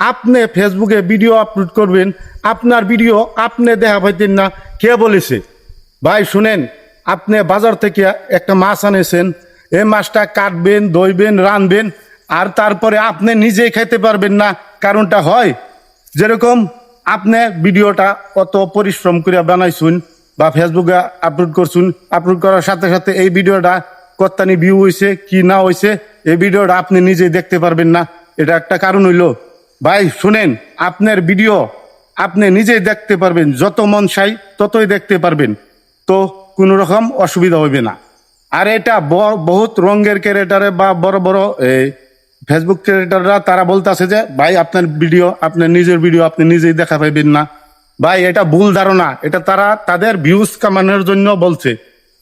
আপনি ফেসবুকে video upload করবেন, আপনার ভিডিও আপনি দেখা পাইতেন না, কে বলেছে? ভাই শুনেন, আপনি বাজার থেকে একটা মাছ আনেছেন, এই মাছটা কাটবেন, ধুইবেন, রাঁধবেন, আর তারপরে আপনি নিজেই খেতে পারবেন না। কারণটা হয় যেরকম আপনি ভিডিওটা কত পরিশ্রম করে বানাইছুন বা ফেসবুকে আপলোড করছুন, আপলোড করার সাথে সাথে এই ভিডিওটা কতখানি ভিউ হয়েছে কি না হয়েছে, এই ভিডিওটা আপনি নিজেই দেখতে পারবেন না। এটা একটা কারণ হইল। ভাই শুনেন, আপনার ভিডিও আপনি নিজেই দেখতে পারবেন, যত মন চাই ততই দেখতে পারবেন, তো কোনো রকম অসুবিধা হইবে না। আর এটা বহুত রঙের ক্যারেক্টারে বা বড় বড় এই ফেসবুক ক্রিয়েটাররা তারা বলতেছে যে ভাই আপনার ভিডিও, আপনার নিজের ভিডিও আপনি নিজেই দেখা পাইবেন না। ভাই এটা ভুল ধারণা, এটা তারা তাদের ভিউজ কামানোর জন্য বলছে।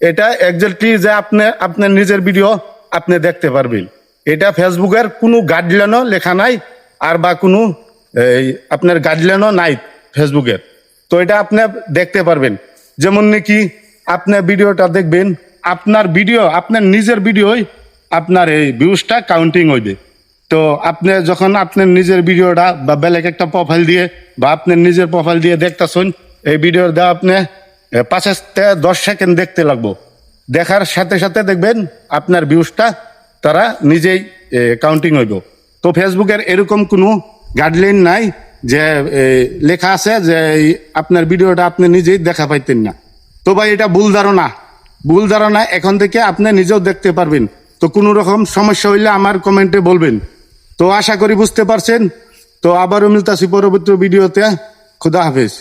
এটা একজাক্টলি যে আপনি আপনার নিজের ভিডিও আপনি দেখতে পারবেন, এটা ফেসবুকের কোনো গাইডলাইনও লেখা নাই, আর বা কোনো আপনার গাইডলাইনও নাই ফেসবুকের। তো এটা আপনি দেখতে পারবেন। যেমন নাকি আপনি ভিডিওটা দেখবেন, আপনার ভিডিও আপনার নিজের ভিডিওই আপনার এই ভিউজটা কাউন্টিং হইবে। তো আপনি যখন আপনার নিজের ভিডিওটা বা বেলেগ একটা প্রোফাইল দিয়ে বা আপনার নিজের প্রোফাইল দিয়ে দেখতেছেন, এই ভিডিওটা আপনি 5 থেকে 10 সেকেন্ড দেখতে লাগবো। দেখার সাথে সাথে দেখবেন আপনার ভিউজটা তারা নিজেই কাউন্টিং হইব। তো ফেসবুকের এরকম কোনো গাইডলাইন নাই যে লেখা আছে যে আপনার ভিডিওটা আপনি নিজেই দেখা পাইতেন না। তো ভাই এটা ভুল ধারণা, ভুল ধারণা। এখন থেকে আপনি নিজেও দেখতে পারবেন। তো কোনো রকম সমস্যা হইলে আমার কমেন্টে বলবেন। তো আশা করি বুঝতে পারছেন। তো আবারও মিলতাছি পরবর্তী ভিডিওতে। খুদা হাফেজ।